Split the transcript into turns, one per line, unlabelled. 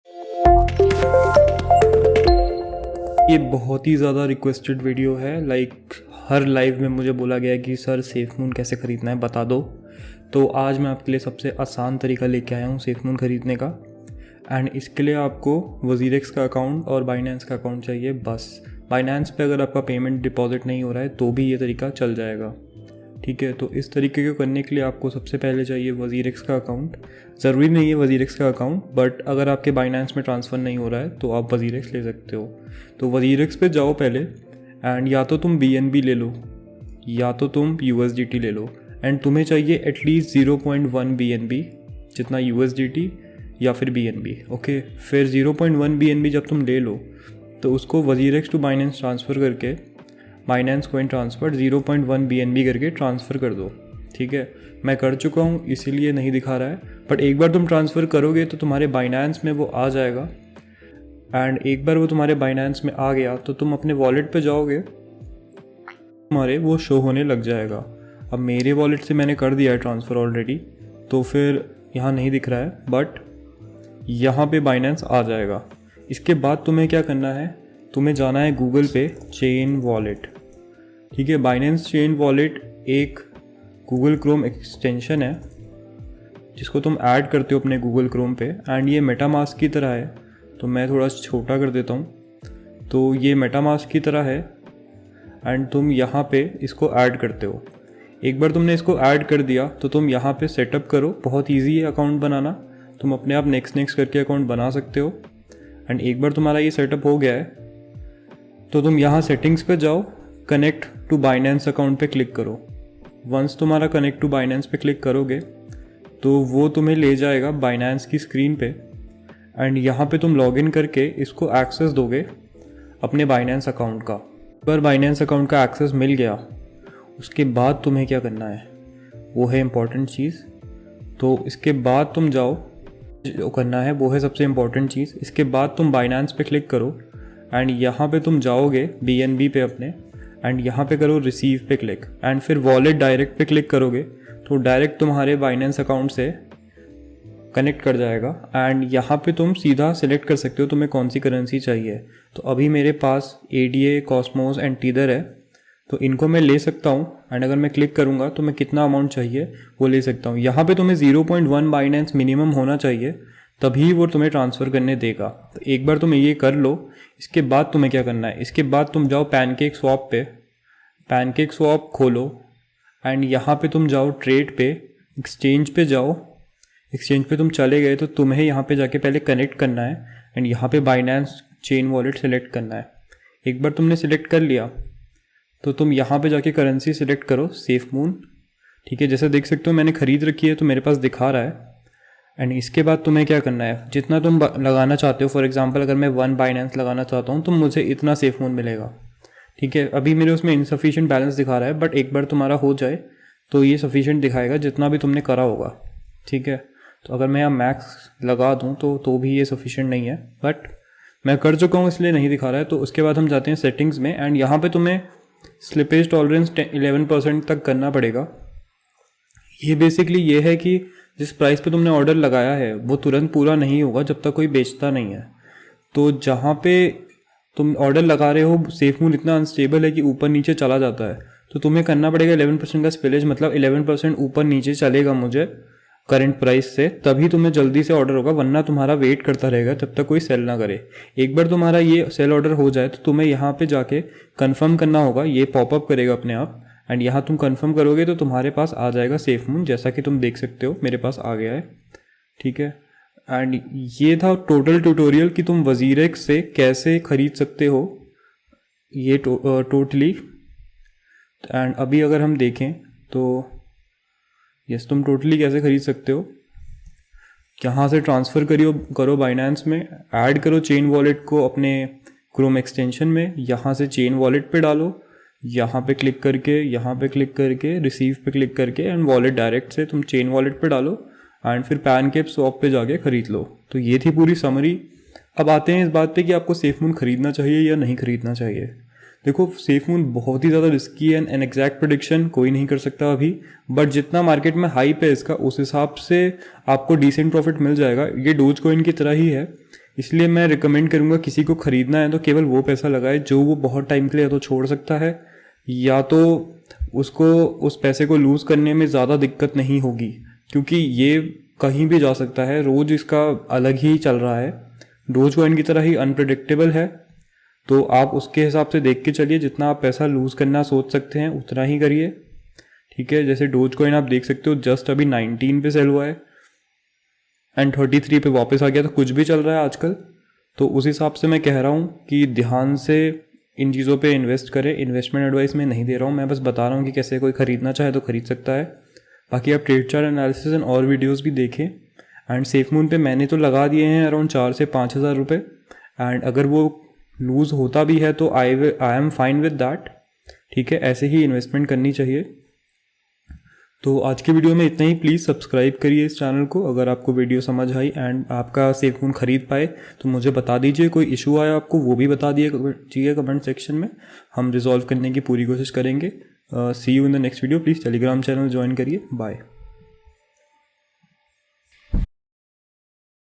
ये बहुत ही ज़्यादा रिक्वेस्टेड वीडियो है। हर लाइव में मुझे बोला गया है कि सर सेफमून कैसे ख़रीदना है बता दो। तो आज मैं आपके लिए सबसे आसान तरीका लेके आया हूँ सेफमून ख़रीदने का। एंड इसके लिए आपको वज़ीरेक्स का अकाउंट और बाइनेंस का अकाउंट चाहिए बस। बाइनेंस पे अगर आपका पेमेंट डिपॉजिट नहीं हो रहा है तो भी ये तरीका चल जाएगा, ठीक है। तो इस तरीके को करने के लिए आपको सबसे पहले चाहिए वज़ीरेक्स का अकाउंट। ज़रूरी नहीं है वज़ीरेक्स का अकाउंट, बट अगर आपके बाइनेंस में ट्रांसफ़र नहीं हो रहा है तो आप वज़ीरेक्स ले सकते हो। तो वज़ीरेक्स पे जाओ पहले, एंड या तो तुम BNB ले लो या तो तुम USDT ले लो। एंड तुम्हें चाहिए एटलीस्ट 0.1 BNB जितना USDT या फिर BNB, ओके। फिर 0.1 BNB जब तुम ले लो तो उसको वज़ीरेक्स टू बाइनेंस ट्रांसफ़र करके बाइनेंस कोइन ट्रांसफ़र 0.1 BNB करके ट्रांसफ़र कर दो, ठीक है। मैं कर चुका हूँ इसीलिए नहीं दिखा रहा है, बट एक बार तुम ट्रांसफ़र करोगे तो तुम्हारे बाइनेंस में वो आ जाएगा। एंड एक बार वो तुम्हारे बाइनेंस में आ गया तो तुम अपने वॉलेट पे जाओगे, तुम्हारे वो शो होने लग जाएगा। अब मेरे वॉलेट से मैंने कर दिया है ट्रांसफ़र ऑलरेडी, तो फिर यहाँ नहीं दिख रहा है, बट यहाँ पे बाइनेंस आ जाएगा। इसके बाद तुम्हें क्या करना है, तुम्हें जाना है गूगल पे चेन वॉलेट, ठीक है। बाइनेंस चेन वॉलेट एक गूगल क्रोम एक्सटेंशन है जिसको तुम ऐड करते हो अपने गूगल क्रोम पे। एंड ये मेटामास्क की तरह है, तो मैं थोड़ा छोटा कर देता हूँ। तो ये मेटामास्क की तरह है एंड तुम यहाँ पे इसको ऐड करते हो। एक बार तुमने इसको ऐड कर दिया तो तुम यहाँ पे सेटअप करो। बहुत ईजी है अकाउंट बनाना, तुम अपने आप नेक्स्ट करके अकाउंट बना सकते हो। एंड एक बार तुम्हारा ये सेटअप हो गया है तो तुम यहाँ सेटिंग्स पे जाओ, कनेक्ट टू बाइनेंस अकाउंट पे क्लिक करो। वंस तुम्हारा कनेक्ट टू बाइनेंस पे क्लिक करोगे तो वो तुम्हें ले जाएगा बाइनेंस की स्क्रीन पे। एंड यहाँ पे तुम लॉगिन करके इसको एक्सेस दोगे अपने बाइनेंस अकाउंट का। पर बाइनेंस अकाउंट का एक्सेस मिल गया, उसके बाद तुम्हें क्या करना है वो है इम्पॉर्टेंट चीज़। तो इसके बाद तुम जाओ, जो करना है वो है सबसे इम्पॉर्टेंट चीज़। इसके बाद तुम बाइनेंस पे क्लिक करो एंड यहाँ पे तुम जाओगे BNB पे अपने, एंड यहाँ पे करो रिसीव पे क्लिक। एंड फिर वॉलेट डायरेक्ट पे क्लिक करोगे तो डायरेक्ट तुम्हारे बाइनेंस अकाउंट से कनेक्ट कर जाएगा। एंड यहाँ पे तुम सीधा सिलेक्ट कर सकते हो तुम्हें कौन सी करेंसी चाहिए। तो अभी मेरे पास ADA, कॉस्मोस एंड टीदर है, तो इनको मैं ले सकता हूँ। एंड अगर मैं क्लिक करूँगा तो मैं कितना अमाउंट चाहिए वो ले सकता हूँ। यहाँ पे तुम्हें 0.1 बाइनेंस मिनिमम होना चाहिए, तभी वो तुम्हें ट्रांसफ़र करने देगा। तो एक बार तुम ये कर लो। इसके बाद तुम्हें क्या करना है, इसके बाद तुम जाओ पैनकेक स्वैप पे, पैनकेक स्वैप खोलो एंड यहाँ पे तुम जाओ ट्रेड पे, एक्सचेंज पे जाओ। एक्सचेंज पे तुम चले गए तो तुम्हें यहाँ पे जाके पहले कनेक्ट करना है एंड यहाँ पे बाइनेंस चेन वॉलेट सेलेक्ट करना है। एक बार तुमने सिलेक्ट कर लिया तो तुम यहाँ पे जाके करेंसी सिलेक्ट करो सेफमून, ठीक है। जैसे देख सकते हो मैंने ख़रीद रखी है तो मेरे पास दिखा रहा है। एंड इसके बाद तुम्हें क्या करना है, जितना तुम लगाना चाहते हो, फॉर एग्जांपल अगर मैं 1 बाइनेंस लगाना चाहता हूँ तो मुझे इतना सेफमून मिलेगा, ठीक है। अभी मेरे उसमें इनसफिशिएंट बैलेंस दिखा रहा है, बट एक बार तुम्हारा हो जाए तो ये सफिशिएंट दिखाएगा जितना भी तुमने करा होगा, ठीक है। तो अगर मैं यहाँ मैक्स लगा दूँ तो भी ये सफिशिएंट नहीं है, बट मैं कर चुका हूँ इसलिए नहीं दिखा रहा है। तो उसके बाद हम जाते हैं सेटिंग्स में, एंड यहाँ पे तुम्हें स्लिपेज टॉलरेंस 11% तक करना पड़ेगा। ये बेसिकली ये है कि जिस प्राइस पे तुमने ऑर्डर लगाया है वो तुरंत पूरा नहीं होगा जब तक कोई बेचता नहीं है। तो जहाँ पे तुम ऑर्डर लगा रहे हो सेफमून इतना अनस्टेबल है कि ऊपर नीचे चला जाता है, तो तुम्हें करना पड़ेगा 11% का स्पिलेज, मतलब 11% ऊपर नीचे चलेगा मुझे करंट प्राइस से, तभी तुम्हें जल्दी से ऑर्डर होगा, वरना तुम्हारा वेट करता रहेगा जब तक कोई सेल ना करे। एक बार तुम्हारा ये सेल ऑर्डर हो जाए तो तुम्हें यहाँ पे जाके कंफर्म करना होगा, ये पॉपअप करेगा अपने आप। एंड यहाँ तुम कंफर्म करोगे तो तुम्हारे पास आ जाएगा सेफमून, जैसा कि तुम देख सकते हो मेरे पास आ गया है, ठीक है। एंड ये था टोटल ट्यूटोरियल कि तुम वज़ीरेक्स से कैसे ख़रीद सकते हो ये टोटली। एंड अभी अगर हम देखें तो यस, तुम टोटली कैसे ख़रीद सकते हो, यहाँ से ट्रांसफ़र करो बाइनेंस में, ऐड करो चेन वॉलेट को अपने क्रोम एक्सटेंशन में, यहाँ से चेन वॉलेट पे डालो, यहाँ पे क्लिक करके रिसीव पे क्लिक करके एंड वॉलेट डायरेक्ट से तुम चेन वॉलेट पे डालो एंड फिर पैनकेक स्वैप पे जाके ख़रीद लो। तो ये थी पूरी समरी। अब आते हैं इस बात पे कि आपको सेफमून ख़रीदना चाहिए या नहीं ख़रीदना चाहिए। देखो, सेफमून बहुत ही ज़्यादा रिस्की है एंड एग्जैक्ट प्रेडिक्शन कोई नहीं कर सकता अभी, बट जितना मार्केट में हाइप है इसका उस हिसाब से आपको डिसेंट प्रॉफिट मिल जाएगा। ये डोज कॉइन की तरह ही है इसलिए मैं रिकमेंड करूँगा किसी को ख़रीदना है तो केवल वो पैसा लगाए जो वो बहुत टाइम के लिए या तो छोड़ सकता है या तो उसको उस पैसे को लूज़ करने में ज़्यादा दिक्कत नहीं होगी, क्योंकि ये कहीं भी जा सकता है। रोज़ इसका अलग ही चल रहा है, डोज कॉइन की तरह ही अनप्रेडिक्टेबल है। तो आप उसके हिसाब से देख के चलिए, जितना आप पैसा लूज़ करना सोच सकते हैं उतना ही करिए, ठीक है। जैसे डोज कॉइन आप देख सकते हो जस्ट अभी 19 पे सेल हुआ है एंड 33 पे वापस आ गया, तो कुछ भी चल रहा है आजकल। तो उस हिसाब से मैं कह रहा हूँ कि ध्यान से इन चीज़ों पे इन्वेस्ट करें। इन्वेस्टमेंट एडवाइस मैं नहीं दे रहा हूँ, मैं बस बता रहा हूँ कि कैसे कोई ख़रीदना चाहे तो ख़रीद सकता है। बाकी आप ट्रेड चार्ट एनालिसिस एंड और वीडियोस भी देखें। एंड सेफमून पे मैंने तो लगा दिए हैं अराउंड 4 से 5 हज़ार रुपये, एंड अगर वो लूज़ होता भी है तो I am fine with that, ठीक है। ऐसे ही इन्वेस्टमेंट करनी चाहिए। तो आज की वीडियो में इतना ही। प्लीज़ सब्सक्राइब करिए इस चैनल को अगर आपको वीडियो समझ आई एंड आपका सेफमून ख़रीद पाए तो मुझे बता दीजिए। कोई इशू आया आपको वो भी बता दीजिए कमेंट सेक्शन में, हम रिजॉल्व करने की पूरी कोशिश करेंगे। See you in the next video. Please Telegram channel join करिए। बाय।